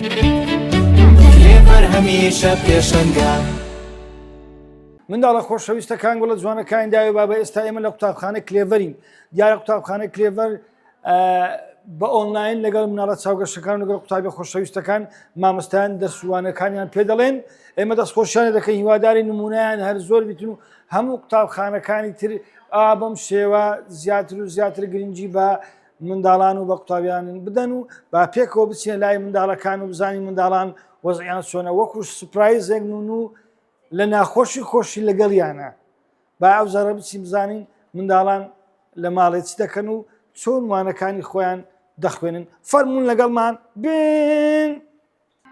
کلێڤەر هەمیشە پێشەنگە. منداڵە خۆشەویستەکان گوڵە جوانەکانی داوی بابە ئێستا ئێمە لە قوتابخانە کلێڤەرین. دیارە قوتابخانە کلێڤەر بە ئۆنلاین لەگەڵ مناڵە چاوگەشتەکان لەگەڵ قوتابی خۆشەویستەکان مامۆستایان دەرسوانەکانیان پێ دەڵێن. ئێمە دەستخۆشیانە دەکەین، هیواداری نمونەیان هەر زۆر بیتن و هەموو قوتابخانەکانی تر بەم شێوە زیاتر و زیاتر گرنگی بە منداڵان و بە قوتابیان بدەن و با پێکەوە بچینە لای منداڵەکان و بزانی منداڵان وەزعیان چۆنە، وەکو سوپرایزێک و لە ناخۆشی خۆشی لەگەڵیانە. با ئەو زارە بچین بزانین منداڵان لە ماڵێ چ دەکەن و چۆن وانەکانی خۆیان دەخوێنن. فەرموون لەگەڵمان بن.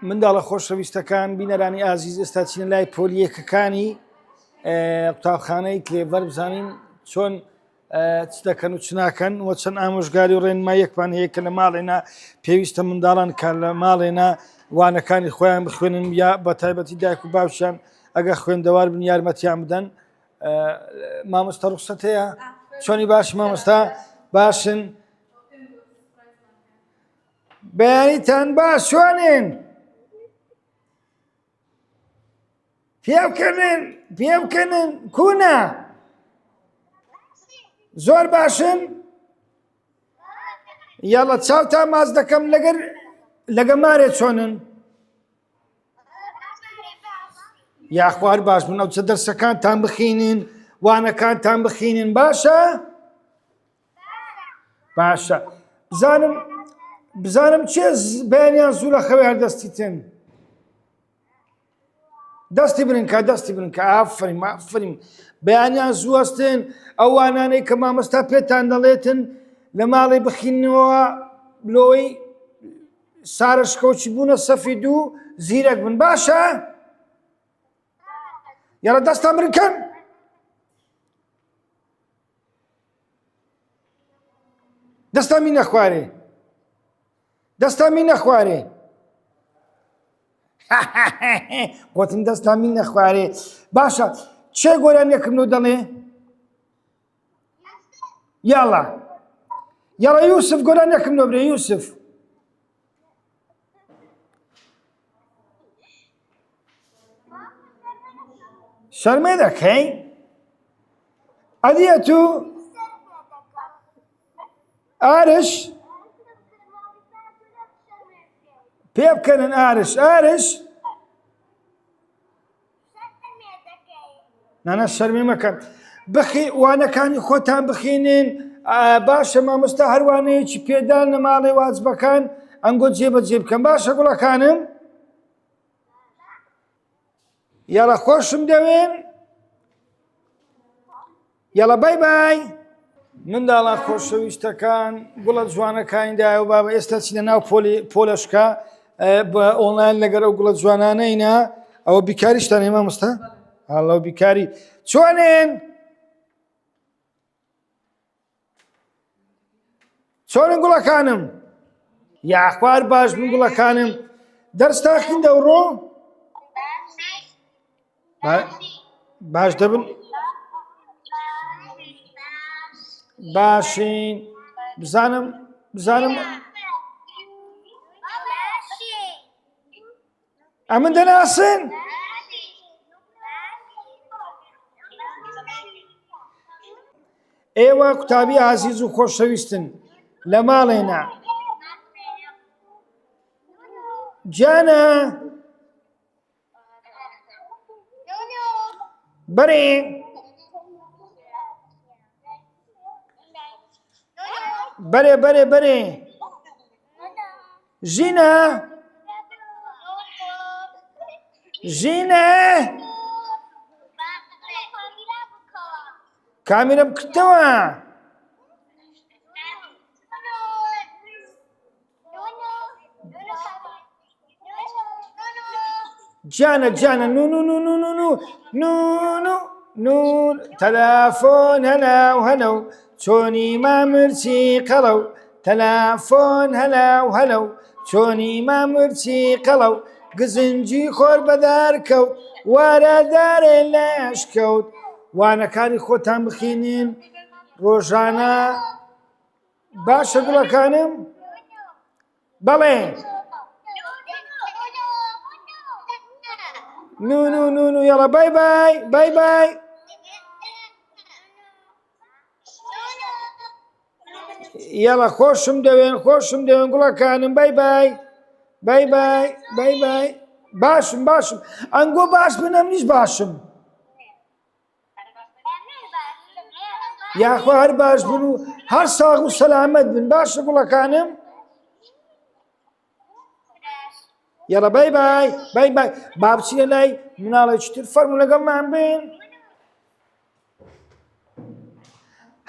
منداڵە خۆشەویستەکان، بینەرانی ئازیز، ئێستا چینە لای پۆلیەکەکانی قوتابخانەی کلێڤەر بزانین چۆن چ دەکەن و چ ناکەن و چەند ئامۆژگاری و ڕێنماییەکمان هەیە کە لە ماڵێنا پێویستە منداڵان کار لە ماڵێنا وانەکانی خۆیان بخوێنن یا بە تایبەتی دایک و باوکیان ئەگە خوێندەوار بن یارمەتیان بدەن. مامۆستا ڕوخسەت هەیە؟ چۆنی باش مامۆستا؟ باشن؟ بەیانیتان باش چۆنن؟ پێبکەنن کوونە؟ زۆر باشن؟ یاڵە چاوتان ماچ دەکەم لەگە مارێ چۆنن؟ یاخوار باش بوون، ئەو چە دەرسەکانتان بخینن، وانەکانتان بخینن، باشە؟ باشە. بزانم چێ بەیانیان زوو لە خەوێ هەردەستیتن؟ دەستی برنکە ئافرین بەیانیان زوو هەستن. ئەو وانانەی کە مامۆستا پێتان دەڵێتن لە ماڵی بخینەوە لۆی سارەشکەوتی بوونە سەفید و زیرەک بن، باشە؟ یاڵە دەستان بریکەن. دەستان می نەخوارێ گوتم دەستان می نەخوارێ. باشە، چێ گۆران یەکردنەوە دەڵێ؟ یاڵە یوسف گۆران یەکردنەوە برێ. یوسف شەرمێ دەکەی؟ ئەدیە تو ئارش پێ بکەنن. ئارش نانە شەرمی مەکەن. وانەکانی خۆتان بخینن. باشە مامۆستا هەروانەیەکی پێدان لە ماڵی واجبەکان ئەنگۆ جێبەجێ بکەن. باشە گوڵەکانم؟ یاڵە خۆشم دەوێن؟ یاڵە بای بای. منداڵان خۆشەویستەکان، گوڵە جوانەکانی دایە و بابە ئێستا چینە ناو پۆلەشکە بە ئۆنلاین لەگەر ئەو گوڵە جوانانەینا. ئەوە بیکاریشتان هەیە مامۆستا؟ هەڵە بیکاری چۆنن؟ گوڵەکانم؟ یاخوار باش بن گوڵەکانم. دەرستان خوێندە ئەوڕۆ؟ باش دەبن؟ باشین. بزانم ئەمن دەناسن؟ ئێوە قوتابی عەزیز و خۆشەویستن لە ماڵێنا. جانە بەرێ ژینە کامیرە بکردەوە. جانە نون تەلەفۆن هەلەو چۆنی مامرچی قەڵەو. تەلەفۆن هەلەو چۆنی مامرچی قەڵەو. گزنجی خۆر بەدار کەوت وارەدارێ لەشکەوت. وانەکانی خۆتان بخینین ڕۆژانە. باشە گوڵەکانم؟ بەڵێ نو يلا باي باي باي باي. يلا خۆشم دەوێن گوڵەکانم باي باي باي باي باي باي. باشم ئەنگۆ باش بن ئەم نیش باشم یاخوا هەر باش بن و هەر ساغ و سەلامەت بن. باشە گوڵەکانم. يلا باي باي باي باي. با بچینە لای مناڵێکی تر فەرموو لەگەڵمان بن.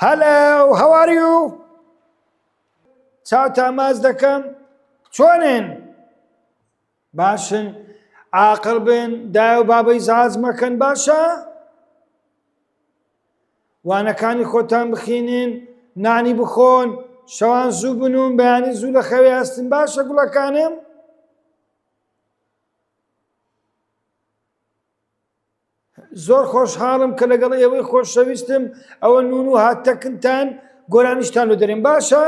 Hello, how are you? چاوتا ماز دەکەم. چۆنن؟ باشن، عاقڵ بن، دای و بابەی زاز مەکەن. باشە؟ وانەکانی خۆتان بخینن، نانی بخۆن، شەوان زوو بنوون، بەیانی زوو لە خەوێ هەستن. باشە گوڵەکانم؟ زۆر خۆشحاڵم کە لەگەڵ ئێوەی خۆشەویستم ئەوە نون و هاتەکتان گۆرانیشتان لۆ دەرێن. باشە؟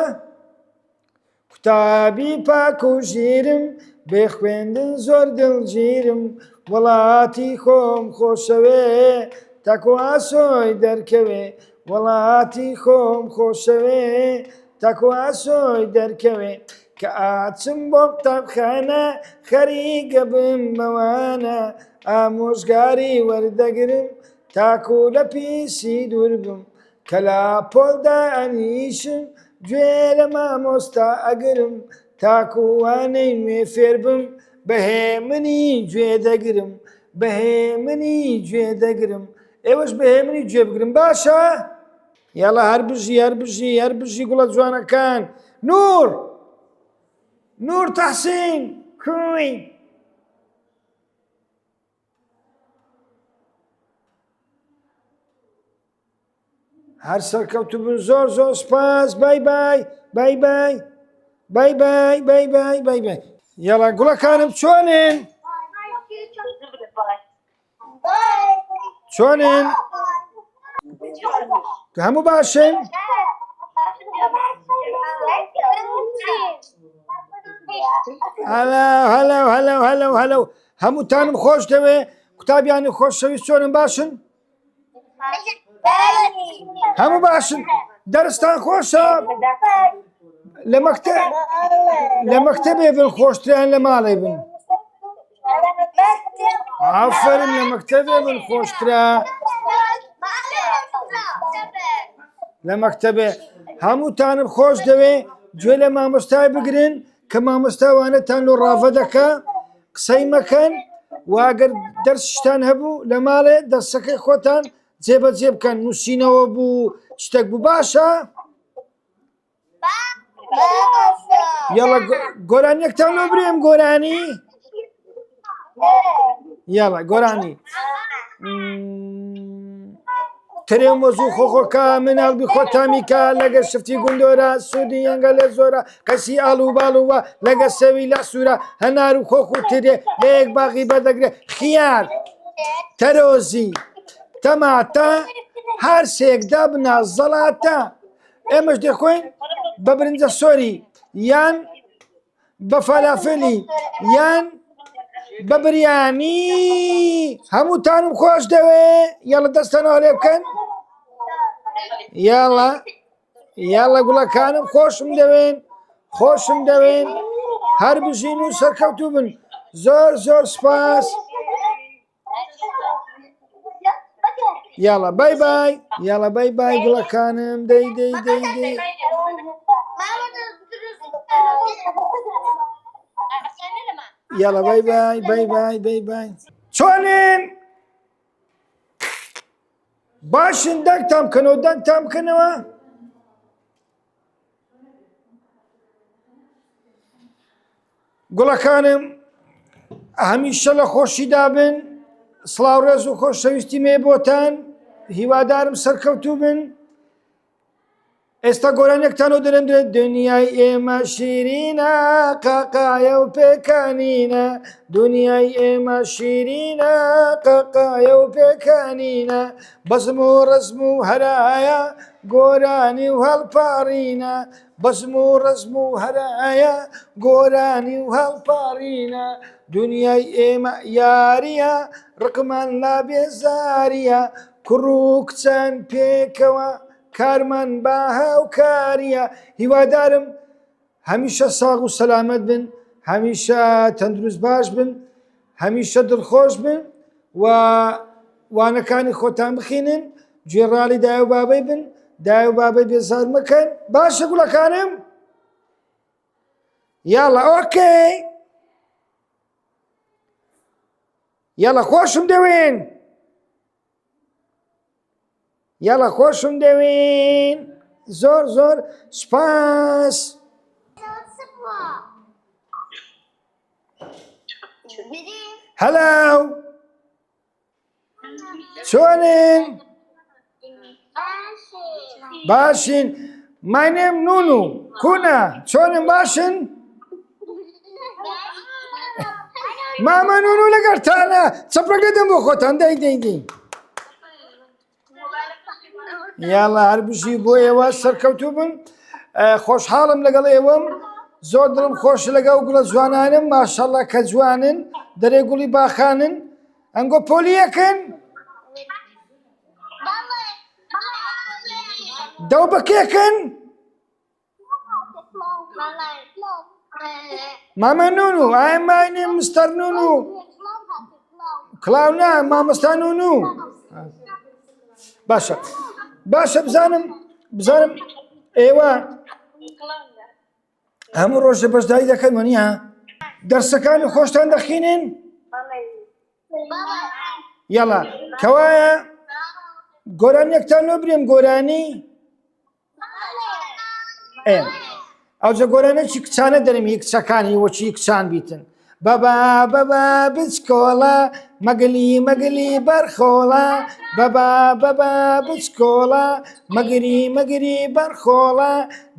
قوتابی پاک و ژیرم، بێ خوێندن زۆر دڵگیرم، وڵاتی خۆم خۆشەوێ تاکو ئاسۆی دەرکەوێ، وڵاتی خۆم خۆشەوێ تاکو ئاسۆی دەرکەوێ، کە ئاچم بۆ قوتابخانە خەریکە بم بەوانە، ئامۆژگاری وەردەگرم تاکو لە پیسی دوور بم، کە لاپۆڵدا ئەنیشم گوێ لە مامۆستا ئەگرم، تاکووانەی نوێ فێر بم بەهێمنی گوێ دەگرم، بەهێمنی گوێ دەگرم. ئێوەش بەهێمنی گوێ بگرم. باشە؟ یاڵا هەر بژی گوڵە جوانەکان. نور تەحسین کوی هەر سەرکەوتوو بن. زۆر سپاس. باي باي باي باي باي باي باي باي باي باي. يلا گوڵەکانم چۆنن؟ چۆنن؟ هەموو باشن؟ هەلو هەمووتانم خۆش دەوێ؟ قوتابیانی خۆشەویست چۆنن؟ باشن؟ هەموو باشن. دەرستان خۆشە؟ لە مەکتەبێ بن خۆشتریان لە ماڵێ بن؟ ئافەرن، لە مەکتەبێ بن خۆشترا. لە مەکتەبێ. هەمووتانم خۆش دەوێ گوێ لە مامۆستای بگرن کە مامۆستاوانەتان لۆ ڕاڤە دەکا، قسەی مەکەن، واگەر دەرسشتان هەبوو لە ماڵێ دەرسەکەی خۆتان جێبەجێ بکەن، نووسینەوە بوو شتێک بوو. باشە؟ یاڵە گۆرانیەکتان لۆ برێم. گۆرانی؟ یاڵە گۆرانی. ترێم وەزوو خۆخۆکە مناڵبی خۆتامیکە، لەگە شفتی گوندۆرە سوودی ئەنگە لێ زۆرە، کەسی ئاڵ و باڵووە لەگە سەوی لە سوورە، هەنار و خۆخ و ترێ لە یەک باغی بەدەگرێ، خیار، تەرۆزی، تەماتە، هەر سێکدا بنا زەڵاتە. ئێمەش دەخۆین بە برنجە سۆری، یان بە فەلافلی، یان بە بریانی. هەمووتانم خۆش دەوێ؟ یاڵە دەستەنەوە لێ بکەن. یاڵە گوڵەکانم خۆشم دەوێن. هەر بژین و سەرکەوتوو بن. زۆر سپاس. یاڵە باي باي. یاڵە باي باي گوڵەکانم. دەی یاڵە باي باي باي باي باي باي. چۆنن؟ باشن. دەنگتان بکەنەوە. گوڵەکانم هەمیشە لە خۆشیدا بن. سڵاو ڕێز و خۆشەویستی مێ بۆتان. هیوادارم سەرکەوتوو بن. ئێستا گۆرانیەکتانەوە دەرێنرێت. دنیای ئێمە شیرینە، قاقایە و پێکانینە، دنیای ئێمە شیرینە، قاقایە و پێکانینە، بەزم و ڕزم و هەرایە، گۆرانی و هەڵپاڕینە، بەزم و ڕزم و هەرایە گۆرانی و هەڵپارینە دنیای ئێمە یاریە ڕقمان لا بێزاریە کوڕ و کچان پێکەوە کارمان با هاوکاریە هیوادارم هەمیشە ساغ و سەلامەت بن هەمیشە تەندروست باش بن هەمیشە دڵخۆش بن و وانەکانی خۆتان بخینن گوێڕاڵی دایە و بابەی بن دایە و بابەی بێزار مەکەن باشە گوڵەکانم یاڵە ئۆکەی یاڵە خۆشم دەوێن یاڵە خۆشم دەوێن زۆر زۆر سوپاس هەلاو چۆنن باشین my name نونو کونا چۆنن باشن ماما نونو لەگەرتانە چەپڕەک دەدەم بۆ خۆتان دەی دەی دەی یاڵە هەربژی بۆ ئێوە سەرکەوتوو بن خۆشحاڵم لەگەڵ ئێوەم زۆر دڵم خۆش لەگەڵ گوڵە جوانانم ماشەڵڵا کە جوانن دەرێ گوڵی باخانن ئەنگۆ پۆلیەکەن دەو بەکێکن مامە نونو ئای ماینێ مستەر نونو کڵاو نا مامۆستا نونو باشە باشە بزانم ئێوە هەموو ڕۆژە بەشداری دەکەن وەنیە دەرسەکانی خۆشتان دەخینن یاڵا کەوایە گۆرانیەکتان لۆ برێم گۆرانی ئەوجە گۆرانێکی کچانە دەرمی کچەکانی وەچی کچان بیتن بەبا بەبا بچکۆڵە مەگلی مەگلی بەرخۆڵە بەبا بەبا بچکۆڵە مەگری مەگری بەرخۆڵە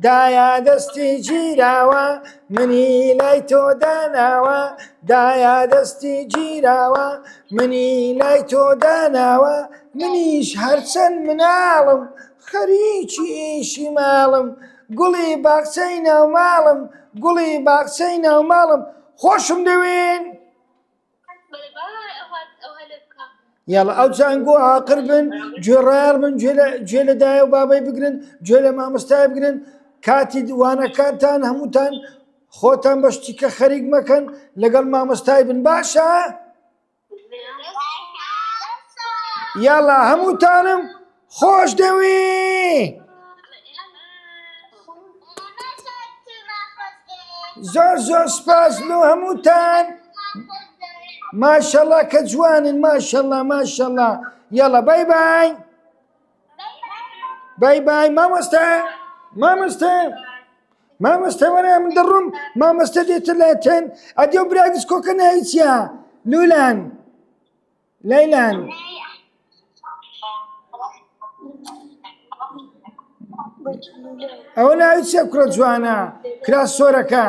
دایە دەستی گیراوە منی لای تۆ داناوە دایە دەستی گیراوە منی لای تۆ داناوە منیش هەرچەند مناڵم خەریکی ئیشی ماڵم گوڵی باخچەی ناو ماڵم گوڵی باخچەی ناو ماڵم خۆشم دەوێن یاڵە ئەو جانگۆ عاقر بن گوێڕایال بن گوێ لە دایە و بابەی بگرن گوێ لە مامۆستای بگرن کاتی دوانەکانتان هەمووتان خۆتان بە شتیکە خەریک مەکەن لەگەڵ مامۆستای بن باشە یاڵە هەمووتانم خۆش دەوێ زۆر زۆر سپاس لۆ هەمووتان ماشەڵڵا کە جوانن ماشەڵڵا ماشەڵڵا یاڵە بای بای بای بای مامۆستا مامۆستا مامۆستا وەرە من دەڕۆم مامۆستا دێتە لاتەن ئەدێ و براگز کۆکە ناویچیا لولان لەیلان ئەوە ناوی چیە کوڕە جوانە کراس سۆرەکە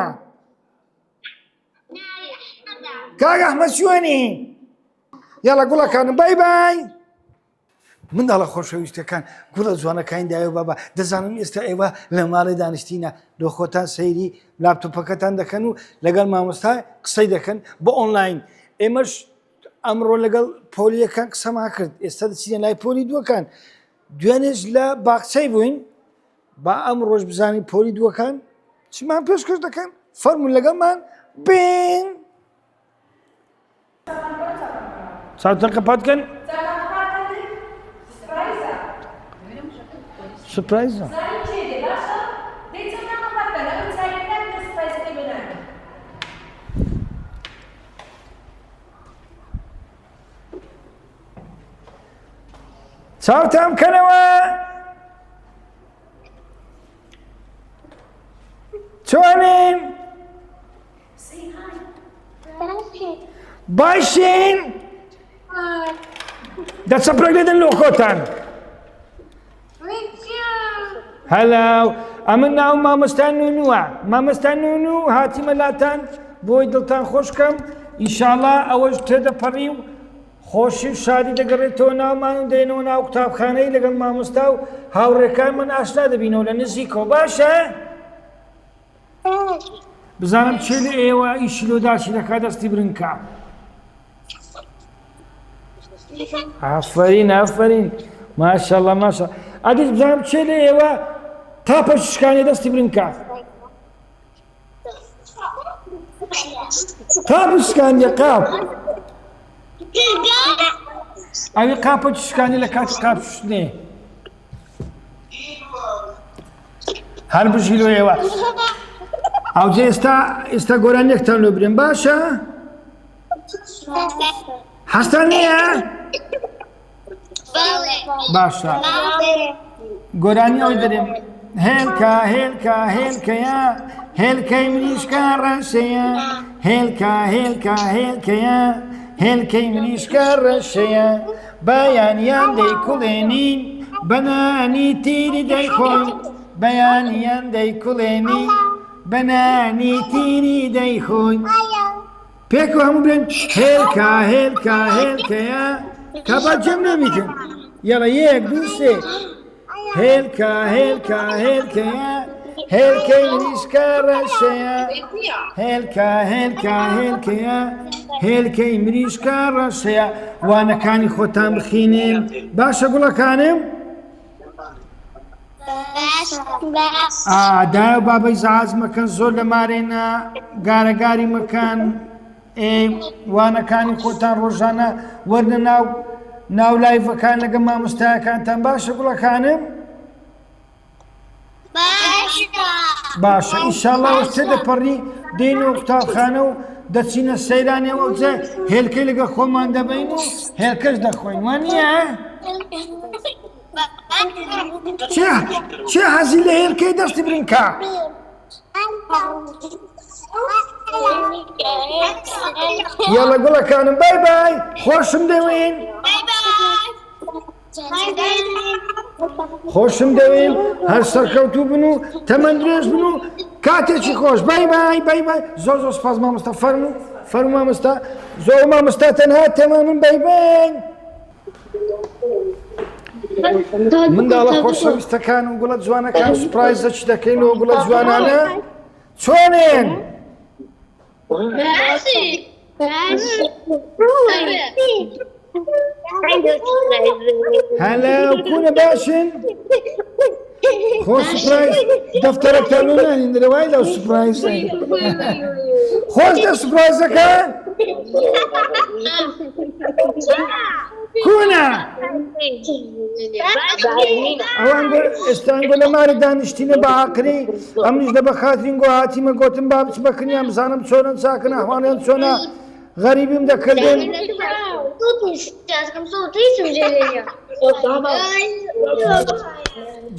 کاک ئەحمەد چۆنی یاڵە گوڵەکانم بای بای منداڵە خۆشەویستەکان گوڵە جوانەکانی دایە و بابا دەزانم ئێستا ئێوە لە ماڵی دانیشتینە لۆ خۆتان سەیری لاپتۆپەکەتان دەکەن و لەگەڵ مامۆستا قسەی دەکەن بۆ ئۆنلاین ئێمەش ئەمڕۆ لەگەڵ پۆلیەکان قسەما کرد ئێستا دەچینە لای پۆلی دووەکان دوێنێش لە باخچەی بووین با ئەم ڕۆژ بزانین پۆلی دووەکان چمان پێشکەش دەکەن فەرمون لەگەڵمان بین چاوتان قەپاتکەن سپرایزە چاوتان کەنەوە چۆنین باشین دەچەپرەک دەدەن لۆ خۆتان هەلاو ئەمن ناو مامۆستا نونووە مامۆستا نونو هاتیمە لاتان بۆی دڵتان خۆشکەم ئینشاڵڵا ئەوەش تێدەپەڕی و خۆشی و شادی دەگەڕێتەوە ناومان و دێنەوە ناو قوتابخانەی لەگەڵ مامۆستا و هاوڕێکانمان ئاشنا دەبینەوە لە نزیکەوە باشە بزانم چێ لە ئێوە ئیشی لۆداچی دەکا دەستی برنکە ئافەرین ئافەرین ماشەڵڵا ماشەڵڵا ئادیس بزانم چێ لە ئێوە تاپە شکانی دەستی برنکە قاپ شکاندیە قاپ ئەوی قاپە شکانی لە کاتی قاپ شتنێ هەر بژی لۆ ئێوە ئەوجێ ئێستا گۆرانێکتان لۆ برێن باشە هەستان نییە باشە گۆرانی ئەوی دەرێم هێلکە هێلکە هێلکەیە هێلکەی مریشکە ڕەشەیە هێلکە هێلکە هێلکەیە هێلکەی مریشکە ڕەشەیە بەیانیان دەیکوڵێنین بەنانی تیری دەیخۆین بەیانیان دەیکوڵێنین بەنانی تیری دەیخۆین پێکەوە هەموو بێن هێلکە هێلکە هێلکەیە کا با جەم نەبیتن یاڵە یەک دوو سێ هێلکە هێلکە هێلکەیە هێلکەی مریشکە ڕەشەیە هێلکە هێلکە هێلکەیە هێلکەی مریشکە ڕەشەیە وانەکانی خۆتان بخینێن باشە گوڵەکانم دایە و بابەی زەعاز مەکەن زۆر لە مارێنە گارەگاری مەکەن وانەکانی خۆتان ڕۆژانە وەرنە ناو لایڤەکان لەگە مامۆستایەکانتان باشە گوڵەکانم باشە ئینشاڵڵا وەک تێدەپەڕی دێنەوە قوتابخانە و دەچینە سەیرانێەوە جێ هێلکەی لەگە خۆمان دەبین و هێلکەش دەخۆین وانە چێ حەزی لە هێلکەی دەستی برنکە یاڵە گوڵەکانم بای بای خۆشم دەوێن خۆشم دەوێن هەر سەرکەوتوو بن و تەمەندرێژ بن و کاتێکی خۆش بای بای بای بای زۆر زۆر سپاس مامۆستا فەرموو مامۆستا زۆر مامۆستا تەنها تەمامن بای بای منداڵە خۆشەویستەکان و گوڵە جوانەکان سوپرایزە چی دەکەینەوە گوڵە جوانانە چۆنێن؟ هەلا کوونە باشن؟ خۆ سوپرایز دەفتەرەکتان لۆ نانین دەرەوای لەو سوپرایزە خۆش دە سوپرایزەکە؟ کوونە؟ ئەوان ئێستان گۆ لە مارە دانیشتینە بە عاقری ئەمنیش لە بە خاترین گۆ هاتیمە گۆتم با بچ بەکنیان بزانم چۆنە چاکن ئەحوانیان چۆنە غەریبیم دەکردن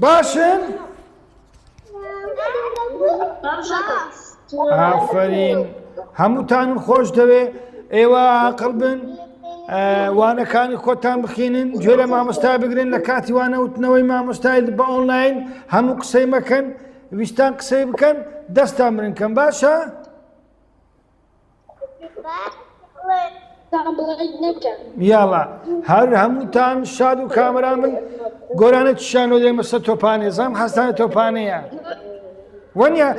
باشن؟ ئافەرین هەمووتانم خۆش دەوێ ئێوە عاقڵ بن وانەکانی خۆتان بخینن گوێ لە مامۆستا بگرن لە کاتی وانەوتنەوەی مامۆستای بە ئۆنلاین هەموو قسەی مەکەن ویستان قسەی بکەن دەستان برنکەن باشە؟ یاڵا هەر هەمووتان شاد و کامەران بن گۆرانە چیشانۆ دێمە سەر تۆپانێ زام حەستانە تۆپانەیە وەنیە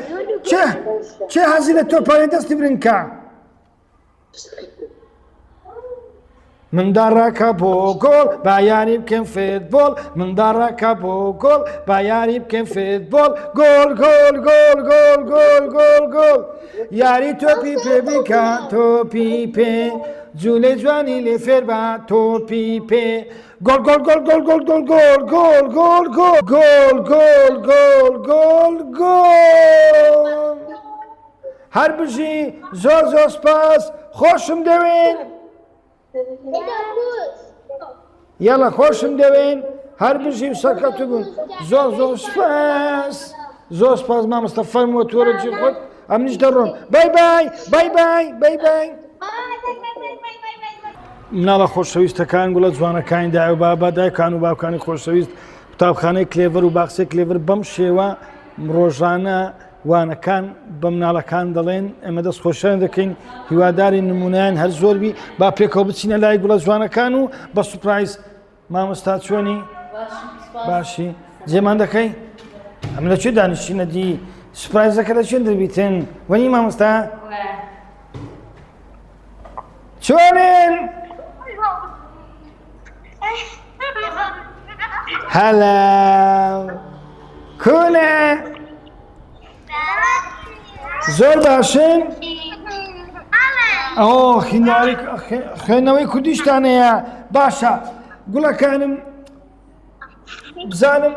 چێ حەزی لە تۆپانێ دەستی برنکە منداڵ ڕاکە بۆ گۆڵ با یاری بکەن فێتبۆڵ منداڵ ڕاکە بۆ گۆڵ با یاری بکەن فێتبۆڵ گۆڵ گۆڵ گۆڵ گۆڵ گۆڵ گۆڵ گۆڵ یاری تۆپی پێ بیکە تۆپی پێ جوولەی جوانی لێ فێر بە تۆپی پێ گۆڵ گۆڵ گۆڵ گۆڵ گۆڵ گۆڵ گۆڵ گۆڵ گۆڵ گۆڵ گۆڵ گۆڵ گۆڵ گۆڵ گۆڵ هەر بژی زۆر زۆر سپاس خۆشم دەوێن یاڵە خۆشم دەوێن هەر بژی و سەرکەوتوو بوون زۆر زۆر سپاس زۆر سپاس مامۆستا فەرمووە تۆرە جێ خۆت ئەمنیش دەڕۆم بای بای بای بای بای بای مناڵە خۆشەویستەکان گوڵە جوانەکانی دای و بابا دایکان و باوکانی خۆشەویست قوتابخانەی کلێڤەر و باخچەی کلێڤەر بەم شێوە ڕۆژانە وانەکان بە مناڵەکان دەڵێن ئەمە دەست خۆشیان دەکەین هیواداری نمونیان هەر زۆربی با پێکەوە بچینە لای گوڵە جوانەکان و بە سوپرایز مامۆستا چۆنی باشی جێمان دەکەی ئەم لەکوێ دانیشتینە دی سپرایزەکە لە چێن دەبیتن وەنی مامۆستا چۆنن هەلا کوونە زۆر باشن ئەو خوێندنەوەی کوردیشتانەیە باشە گوڵەکانم بزانم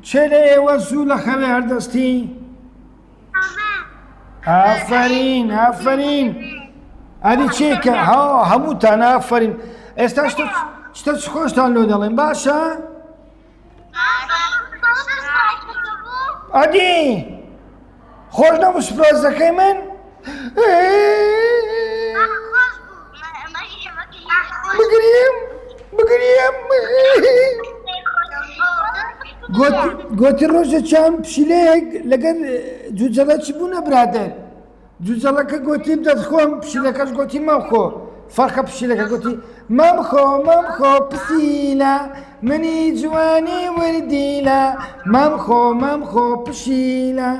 چێ لە ئێوە زوو لە خەوێ هەردەستی ئافرین ئافرین ئەدی چێکە هەمووتان ئافرین ئێستا شتە چ خۆشتان لۆ دەڵێن باشە ئەدی خۆش نەبوو سپرایزەکەی من بگریم گوتی ڕۆژە چند پشیلەیەک لەگەر جوجەلە چ بوونە برادر جوجەڵەکە گوتی بدەت خۆم پشیلەکەش گوتی مەمخۆ فەرقە پشیلەکە گوتی مەمخۆ پسیلە منی جوانی وردیلە مەمخۆ پشیلە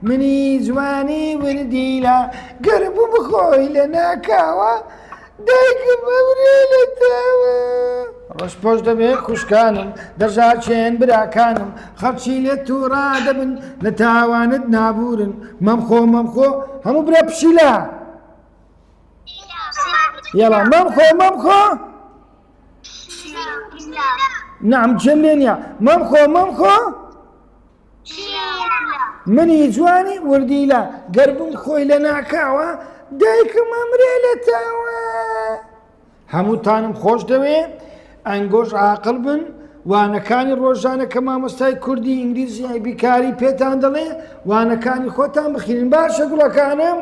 منی جوانی وردیلە گەربوو بخۆی لە ناکاوە دایکم ئەمرێ لە تاوە ڕۆژ پۆش دەبێ خوشکانم دەژاچێن براکانم خەڵکی لێ تووڕا دەبن لە تاوانت نابورن مەمخۆ هەموو برا پشیلە یاڵا مەمخۆ نعم جلێنیا مەمخۆ منی جوانی وردیلە گەربم خۆی لە ناکاوە دایکم ئەمرێ لە تاوە هەمووتانم خۆش دەوێ ئەنگۆش عاقڵ بن وانەکانی ڕۆژانە کە مامۆستای کوردی ئینگلیزی بیکاری پێتان دەڵێ وانەکانی خۆتان بخێنن باشە گوڵەکانم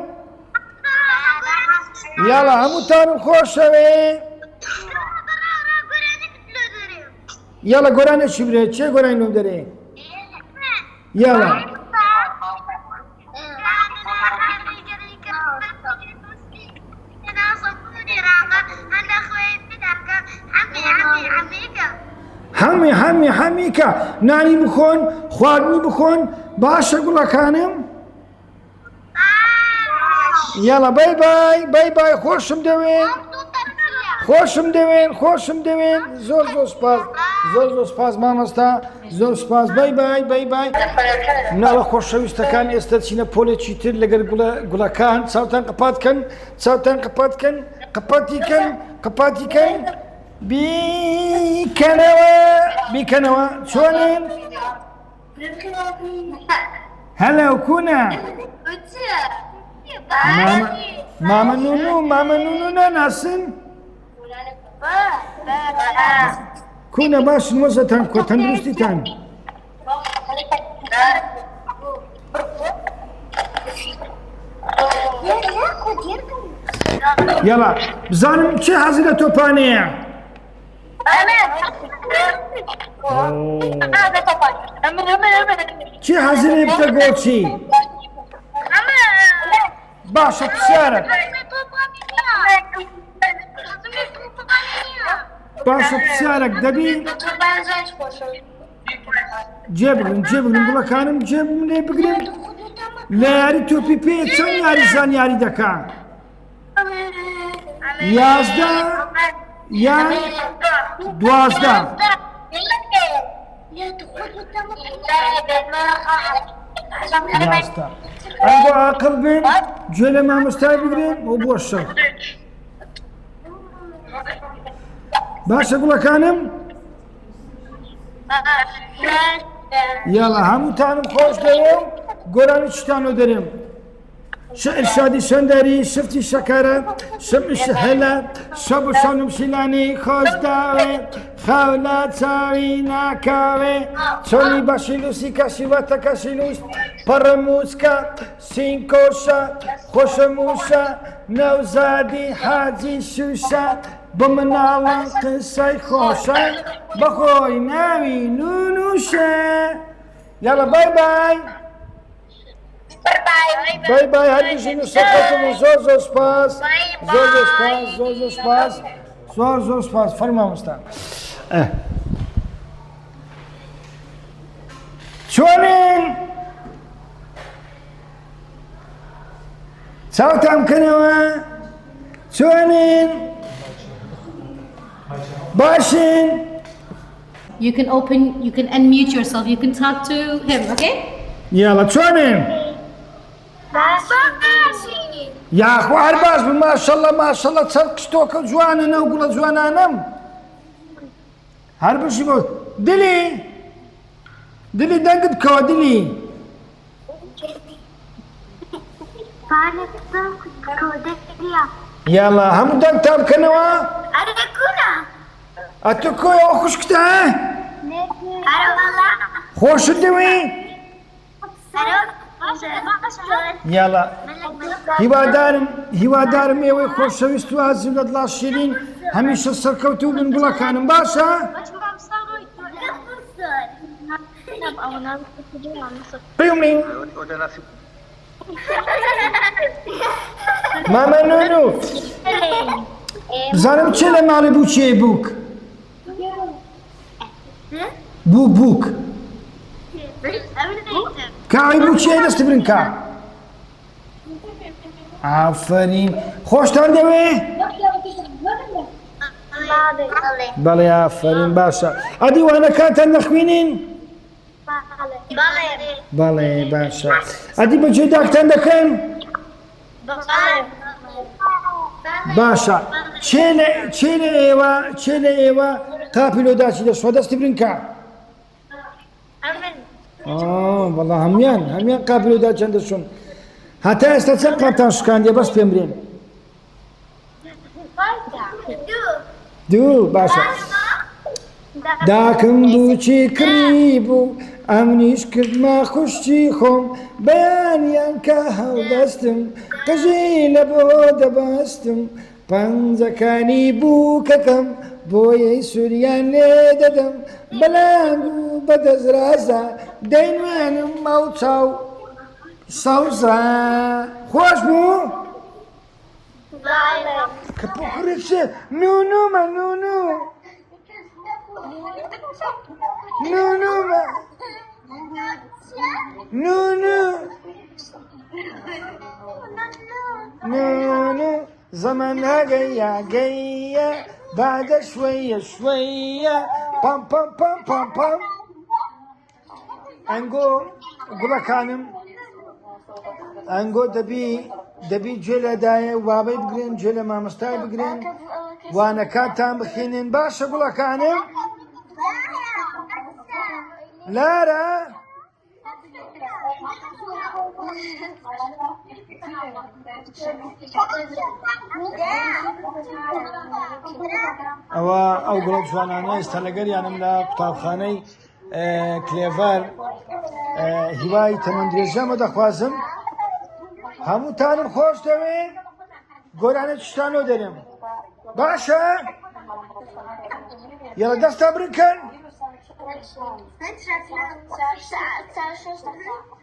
یاڵا هەمووتانم خۆشەوێ یاڵا گۆرانێکی برێت چێ گۆرانی لۆم دەرێ یاڵا هەمیکە نانی بخۆن خواردنی بخۆن باشە گوڵەکانم یاڵا بای خۆشم دەوێن زۆر سپاس مامۆستا زۆر سپاس بای مناڵە خۆشەویستەکان ئێستا چینە پۆلێکی تر لەگەر گوڵەکان چاوتان قەپاتکەن قەپاتیکەن بیکەنەوە چۆنن هەلو کوونە مامە نونو ناناسن کوونە باشن وەزەتان کۆ تەندروستیتان یاڵا بزانم چێ حەزی لە تۆپانەیە چی حەزی لێ بتە گۆچی باشە پسیارە دەبی جێبگرن گوڵەکانم جێبم لێ بگرن لە یاری تۆپی پێ چەند یاری زانیاری دەکا 11 یان 12 ئەگە عاقڵ بن گوێ لە مامۆستای بگرن و بۆ شەو باشە گوڵەکانم یاڵا هەمووتانم خۆش دەوێم گۆرانی چتانۆ دەرێم شعر شادی شەندەری شفتی شەکەرە شەمش هەلە شەب و شەنم شیلانی خۆش داوێ خەولە چاوی ناکاوێ چۆنی بەشی لوسی کەشیوەتە کەشی لوست پەڕە موسکە سینکۆشە خۆشە موشە نەوزادی حاجی شوشە بە مناڵە قسەی خۆشە بەخۆی ناوی نونوشە یاڵە بای هەرگیزی سەقەتم و زۆر سپاس فەرموو مامۆستا چۆنن چاوتان بکەنەوە چۆنین باشین You can unmute yourself. You can talk to him, okay? یاڵە چۆنین یاخوا هەر باش بن ماشەڵڵە ماشەڵڵە چەند کشتۆکە جوانە نەو گوڵە جوانانەم هەر بشی بۆ دلی دەنگت بکەوە دلی یاڵە هەموو دەنگتان بکەنەوە ئەتۆ کۆیەوە خوشکتە خۆشت دەوێ یاڵە هیوادارم ئێوەی خۆشەویست و ئازیو لە دڵا شیرین هەمیشە سەرکەوتوو بن گوڵەکانم باشە پێومین مامە نۆنۆ بزانم چێ لە ماڵی بوو چێ بووک بووک کاوی بوو چێ دەست برنکە ئافرین خۆشتان دەوێ بەڵێ ئافرین باشە ئەدیوانەکانتان نەخوێنین بەڵێ باشە ئەدی بەجێ داکتان دەکەن باشە چێ لە ئێوە تاپیلۆداچی دەسوە دەستی برنکە بەڵا هەمویان قاپیلۆدا چەند دەچۆن هەتا ئێستا چەند قاپتان شکاندێ بەس پێم برێن دوو باشە داکم بووچی کڕی بوو ئەمنیش کردمە خوشتی خۆم بەیانیان کە هەڵدەستم قژی لە بۆ دەبەستم پەنجەکانی بووکەکەم بۆیەی سووریان لێ دەدەم بەلانگ و بەدەزرازە دەیمانم ماو چاو سەوزە خۆش بوو کە پۆخڕێت چێ نونومە نونو زمان گەیە بعدە شوەیە پام ئەنگۆ گوڵەکانم ئەنگۆ دەبی گوێ لەدایە وابەی بگرێن گوێ لە مامۆستای بگرێن وانەکانتان بخێنن باشە گوڵەکانم لارە ئەوە ئەو گوڵە جوانانە ئێستا لەگەریانم لە قوتابخانەی کلێڤەر هیوای تەمەندرێژەمە دەخوازم هەمووتانم خۆش دەوێن گۆرانە تشتانەوە دەرێم باشە یاڵە دەستا برنکەن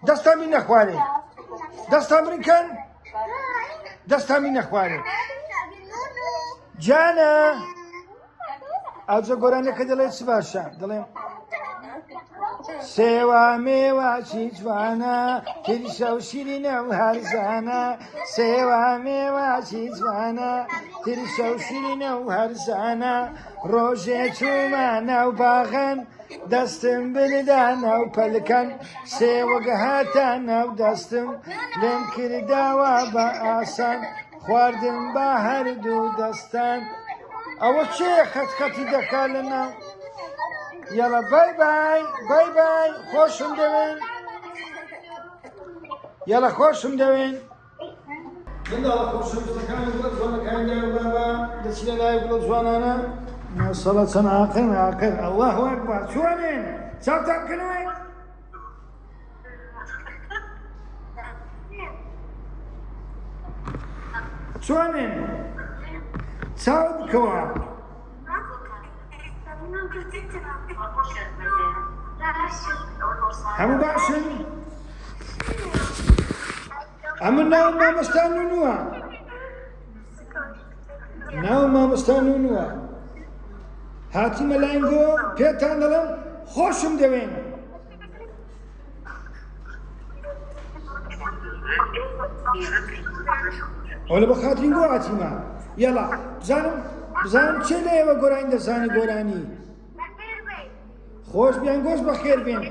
دەستامی نەخوارێ دەستا برنکەن دەستامی نەخوارێ جانە ئەوجە گۆرانەکە دەڵێ چ باشە دەڵێم سێوا مێواچی جوانە تریشە و شیرینە و هەرزانە سێوا مێواچی جوانە تریشە و شیرینە و هەرزانە ڕۆژێ چوومە ناو باغەن دەستم بندا ناو پەلکەن سێوەگە هاتە ناو دەستم لێم کرداوە بە ئاسان خواردم بە هەردوو دەستان ئەوە چێ خەتخەتی دەکا لەنا یاڵە بای خۆشم دەوێن یاڵە خۆشم دەوێن منداڵە خۆشەویستەکانی گوڵە جوانەکانی بابا دەچی لە لای گوڵە جوانانە مەسەڵە چەند عاقل ئەڵڵاهو ئەکبەر چۆنین چاوتان بکەنەوە چۆنین چاوت بکەوە هەموو باشن ئەمە ناو مامۆستا نونووە هاتیمە لاینگۆ پێتان دەڵێم خۆشم دەوێن ولا بخاطرین گۆ عتیما یاڵا بزانم چێ لە ئێوە گۆرانی دەزانی گۆرانی خۆش بیان گۆش بەخێر بێن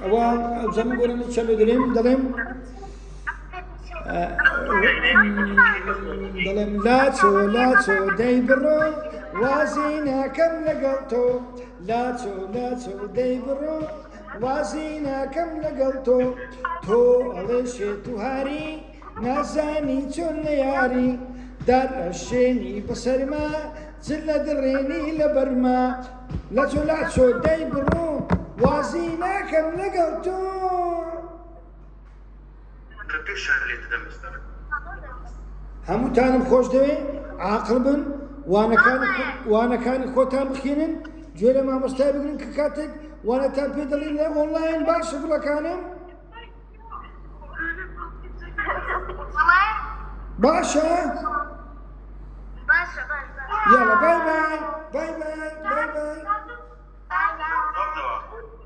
ئەوە بزانم گۆرانی چەلۆ دەڵێم لاچۆ دەی بڕۆ وازی ناکەم لەگەڵ تۆ لاچۆ دەی بڕۆ وازی ناکەم لەگەڵ تۆ تۆ ئەڵێشێت و هاری نازانی چۆن لە یاری دار ئەشێنی بەسەرما جل لە دڕێنی لە بەرما لاچۆ دەی بڕۆ وازی ناکەم لەگەڵ تۆ هەمووتانم خۆش دەوێ عاقڵ بن وانەکانی خۆتان بخێنن گوێ لە مامۆستای بگرن کە کاتێک وانەتان پێ دەڵێن لە ئۆنلاین باشە گوڵەکانم باشە یاڵە بای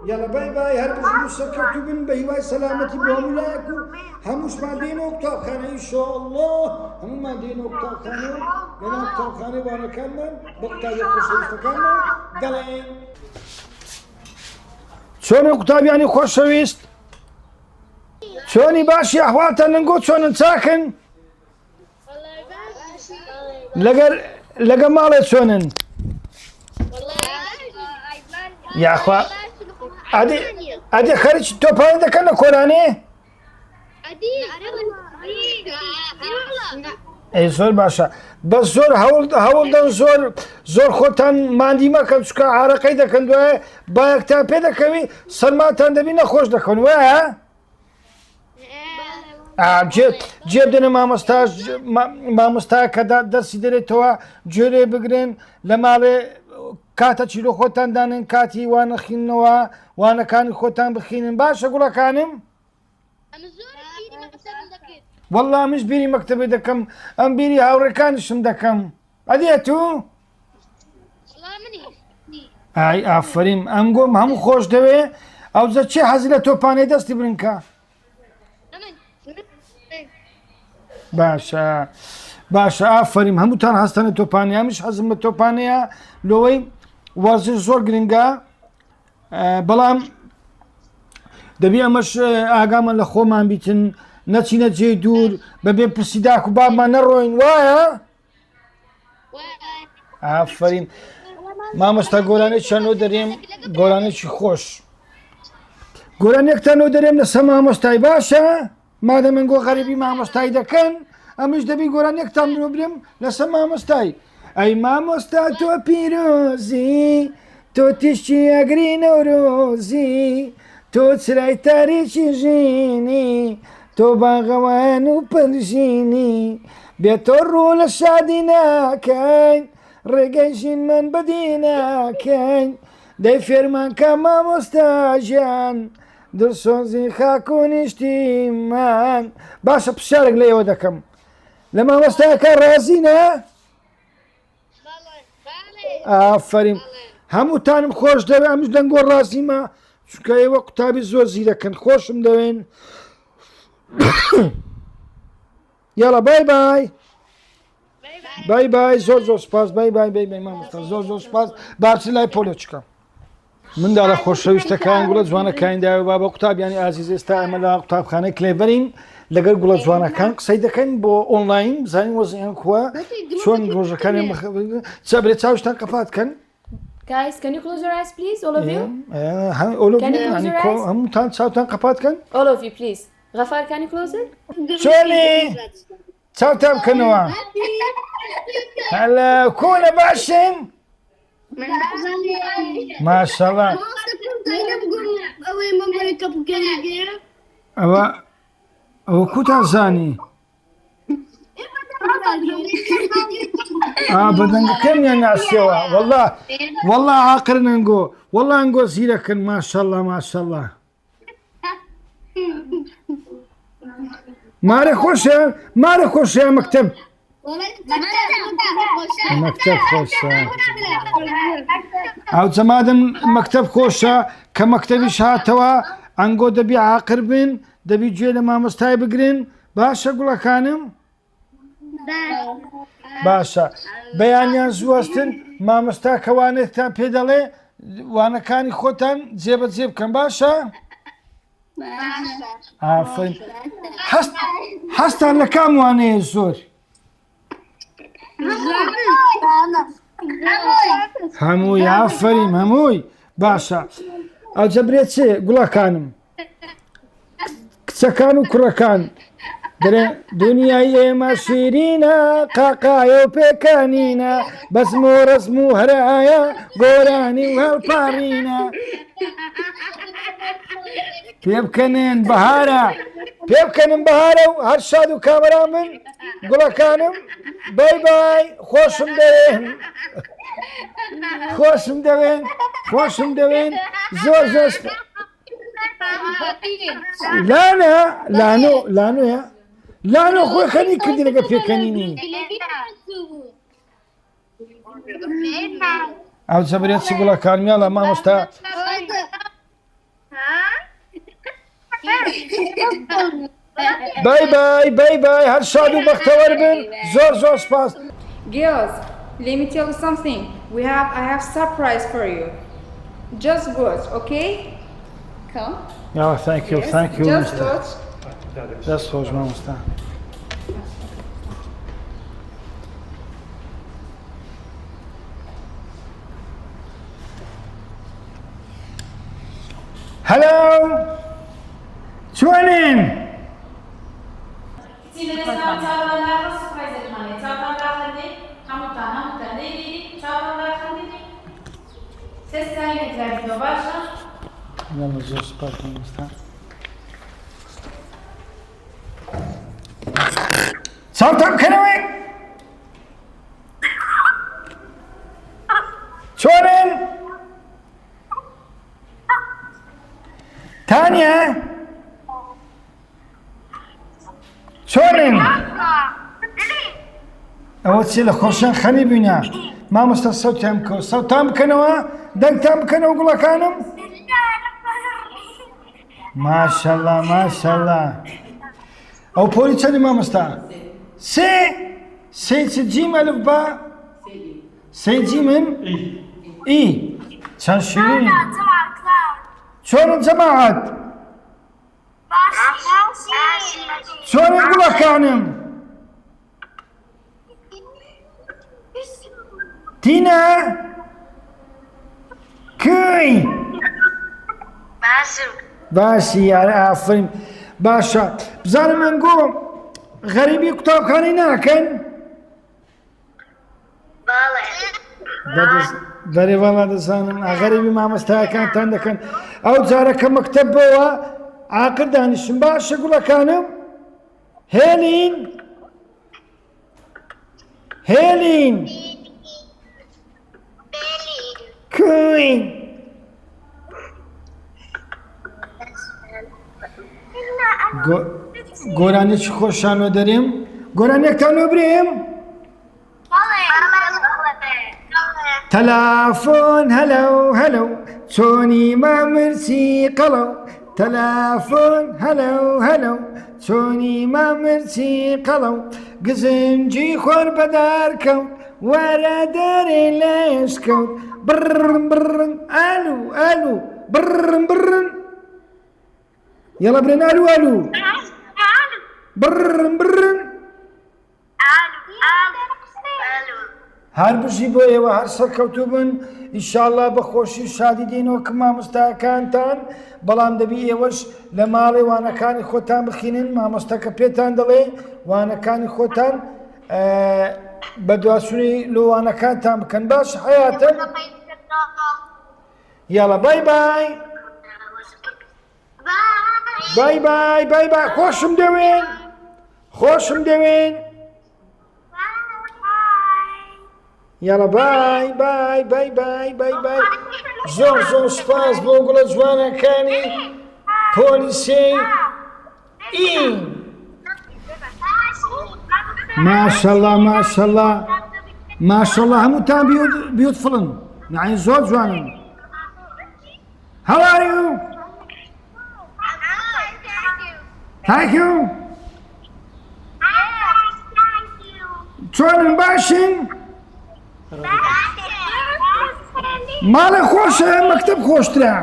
یاڵە بای هەر بزن و سەرکەوتو بن بە هیوای سەلامەتی بۆ هەموو لایەک و هەمووشمان دێنەوە قوتابخانە ئینشاءالله هەموومان دێنەوە قوتابخانە لەناو قوتابخانەی وانەکانمان بە قوتابی خۆشەویستەکانمان دەڵێن چۆنی قوتابیانی خۆشەویست چۆنی باشی ئەحوالتان لەنگۆ چۆنن چاکن لەگە ماڵێ چۆنن یاخوا ئەدێ خەریک تۆپانی دەکەن لە کۆرانێ ئەی زۆر باشە بەس زۆر هەوڵدەن زۆر خۆتان ماندی مەکەن چکە عارەقەی دەکەن دوایە بایەکتان پێ دەکەوی سەرماتان دەبی نەخۆش دەکەن وایە جێ بدەنە مامۆستا کە دەرسی دەرێتەوە گوێرێ بگرن لە ماڵێ کاتە چیرۆ خۆتان دانن کاتی وانەخینەوە وانەکانی خۆتان بخینن باشە گوڵەکانم وەڵڵا منش بیری مەکتەبێ دەکەم ئەم بیری هاوڕێکانیشم دەکەم ئەدێت و ئای ئافرین ئەم گۆم هەموو خۆش دەوێ ئەوجە چێ حەزی لە تۆپانەی دەستی برنکە باشە ئافرین هەمووتان هەستانە تۆپانەیە منش حەزم بە تۆپانەیە لەوەی وەرزش زۆر گرنگە بەڵام دەبی ئەمەش ئاگامان لە خۆمان بیتن نەچینە جێ دوور بەبێ پرسی داک و بابمان نەڕۆین وایە ئافرین مامۆستا گۆرانێک چەندۆ دەرێم گۆرانێکی خۆش گۆرانێکتانەوە دەرێم لەسەر مامۆستای باشە مادەم من گۆ غەریبی مامۆستای دەکەن ئەمش دەبی گۆرانێکتان برۆ برێم لەسەر مامۆستای ئەی مامۆستا تۆ پیرۆزی تۆ تیشتی ئەگری نەورۆزی تۆ چرای تاریکی ژینی تۆ باغەوان و پەرژینی بێتۆ ڕوو لە شادی ناکەین ڕێگەی ژینمان بەدی ناکەین دەی فێرمانکە مامۆستاژیان دڵسۆزی خاک و نیشتیمان باشە پرسیارێک لە ئێوە دەکەم لە مامۆستاکە ڕازینە؟ ئافرین هەمووتانم خۆش دەوێ ئەمش دەنگۆ ڕازیمە چونکە ئێوە قوتابی زۆر زیرەکەن خۆشم دەوێن یاڵە بای زۆر سپاس بای مامۆستا زۆر سپاس باچی لای پۆلۆچکە منداڵە خۆشەویستەکان گوڵە جوانەکانی داوێ با بە قوتابیانی ئازیز ئێستا ئەمە لە قوتابخانەی کلێڤەرین لەگەڵ گوڵە جوانەکان قسەی دەکەن بۆ ئۆنلاین بزانین وەزیان کووە چۆن ڕۆژەکانی چابرێت چاوشتان قەپاتکەن Guys, can you close your eyes, please, all of you? هەمووتان چاوتان قەپاتکەن All of you, please. Ghafar, can you close it? چۆنی چاوتان بکەنەوە هەلا کۆنە باشن ماشەڵڵا ئەوە کوتان زانی بەدەنگەکەمیان ناسیەوە وەڵڵا عاقرن ئەنگۆ وەڵڵا ئەنگۆ زیرەکەن ماشەڵڵا مارە خۆشە مەکتەب خۆشە ئەو جەمادەم مەکتەب خۆشە کە مەکتەبیش هاتەوە ئەنگۆ دەبی عاقر بن دەبی گوێ لە مامۆستای بگرن باشە گوڵەکانم باشە بەیانیان زوەستن مامۆستا کەوانێتتان پێ دەڵێ وانەکانی خۆتان جێبەجێ بکەن باشە؟ ئافرین هەستان لە کام وانەیە زۆر هەمووی ئافرین هەمووی باشە ئەوجە برێت چێ گوڵەکانم کچەکان و کوڕەکان دنیای ئێمە شیرینە قاقایە و پێکانینە بەزم و ڕزم و هەرایە گۆرانی و هەڵپارینە پێ بکەنن بەهارە و هەر شاد و کامەران من گوڵەکانم بای بای خۆشم دەوێن زۆر لانۆیە لانۆ خۆی خەنی کردی لەگە پێکەنینی ئەو جەبرێت چی گوڵەکانمیان لە مامۆستا بای هەر شاد و بەختەوەر بن زۆر سپاس. Girls, let me tell you something. I have surprise for you. Just watch, okay? Come. Yeah, thank you, Just Mr. watch. Just watch, مامۆستا. Hello. چۆنین؟ زۆر سپاس مامۆستا. چاوتان بکەنەوەی چۆنین؟ تانیا چۆنین؟ ئەوە چی لە خۆشیان خەنی بینە مامۆستا سەوتان بکەنەوە دەنگتان بکەنەوە گوڵەکانم ماشەڵڵا ئەو پۆلی چەندی مامۆستا سێ چ جیم ئەلف با سێ جیمن ئی چەند شیرین چۆنن جەماعەت چۆنن گوڵەکانم تینە کەی باشی یارە ئافرین باشە بزانم ئەنگۆ غەریبی قوتابخانەی ناکەن بەڵێ دەزانم غەریبی مامۆستایەکانتان دەکەن ئەو جارەکە مەکتەب بەوە عاقل دانیشتم باشە گوڵەکانم هێلین کوین گۆرانێکی خۆشانۆ دەرێم گۆرانێکتانۆ برێم تەلافۆن هەلو چۆنی مامرچی قەڵەو تەلافۆن هەلو چۆنی مامرچی قەڵەو گزنجی خۆر بەدار کەوت وەرە دەرێ لەش کەوت بڕن ئالو بڕن يلا برن الو برن هەر بژی بۆ ئێوە هەر سەرکەوتوو بن ئینشاءڵڵا بە خۆشی و شادی دێنەوە کە مامۆستاکانتان بەڵام دەبی ئێوەش لە ماڵێ وانەکانی خۆتان بخینن مامۆستاکە پێتان دەڵێ وانەکانی خۆتان بە دواسوونی لۆوانەکانتان بکەن باش حەیاتە یاڵە بای خۆشم دەوێن یاڵە بای زۆر سپاس بۆ گوڵە جوانەکانی پۆلیسی ئین ماشەڵڵا هەمووتان بیوتفڵن نعین زۆر جوانن How are you? Thank you. چۆنن باشن ماڵێ خۆشە مەکتەب خۆشترە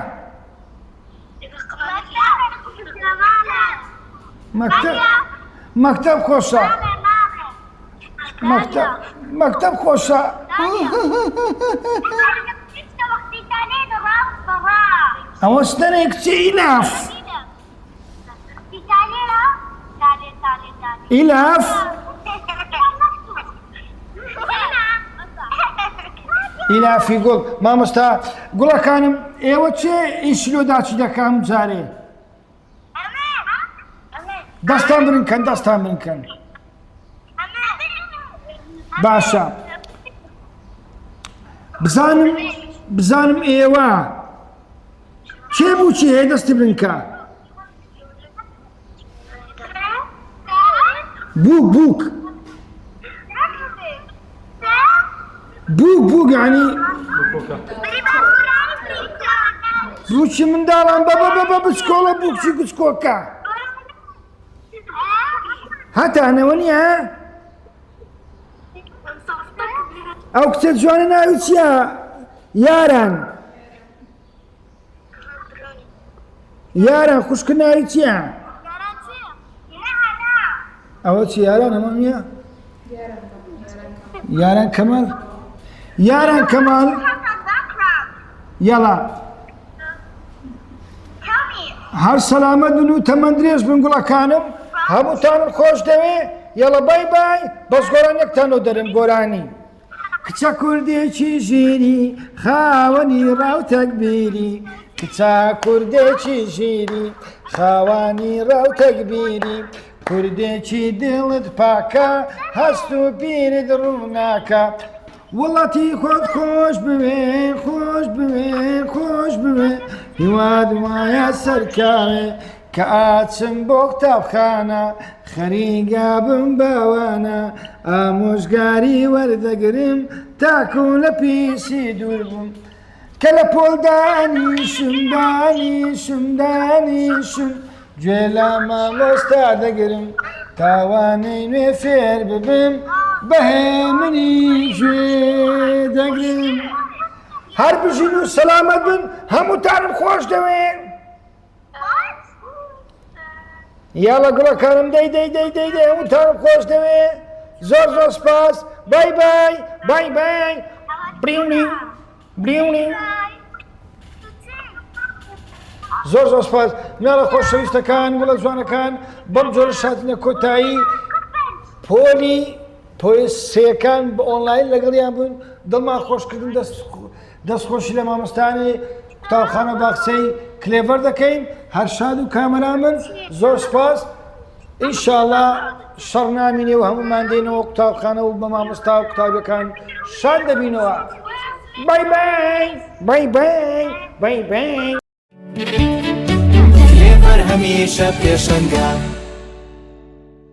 مەکتەب خۆشە مەکتەب خۆشە ئەوە ستەرێک چی ئیلاف ئیلاف ئیلافی گوڵ مامۆستا گوڵەکانم ئێوە چێ ئیشلۆداچی دەکەم جارێ دەستان بنکەن دەستان بنکەن باشە بزانم ئێوە چێ بوو چی هەیە دەستی بنکە بووک بووک یعنی بووکی منداڵان بە بچکۆڵە بووکی گوچکۆکە هەتانەوە نییە ئەو کچە جوانە ناوی چییە یاران خوشکە ناوی چییە ئەوە چی یاران هەمە نییە یاران کەمال یاڵا هەر سەلامەت بن و تەمەندرێژ بن گوڵەکانم هەمووتانم خۆش دەوێ یاڵە بای بای بەس گۆرانێکتانەوە دەرم گۆرانی کچە کوردێکی ژیری خاوەنی ڕاوتەکبیری کچە کوردێکی ژیری خاوانی ڕاوتەکبیری کوردێکی دڵت پاکە هەست و پیرت ڕووناکە وڵاتی خۆت خۆش بوێ هیواد وایە سەرکاوێ کە ئاچم بۆ قوتابخانە خەریگا بم باوانە ئامۆژگاری وەردەگرم تاکو لە پیسی دوور بووم کە لە پۆل دانیشم گوێ لە مامۆستا دەگرم تاوانەی نوێ فێر ببم بەهێ منی گوێ دەگرم هەر بژین و سەلامەت بن هەمووتانم خۆش دەوێ یاڵە گوڵەکانم دەی هەمووتانم خۆش دەوێ زۆر سپاس بای بریونی زۆر سپاس مناڵە خۆشەویستەکان گوڵە جوانەکان بەم جۆرە شاتنە کۆتایی پۆلی سێەکان بە ئۆنلاین لەگەڵیان بوون دڵمان خۆشکردن دەستخۆشی لە مامۆستانی قوتابخانە باخچەی کلێڤەر دەکەین هەر شاد و کامەران زۆر سپاس ئینشاڵڵا شەڕ نامینێ و هەموومان دێنەوە قوتابخانە و بە مامۆستا و قوتابیەکان شاد دەبینەوە كليفر هميشة بيشنگا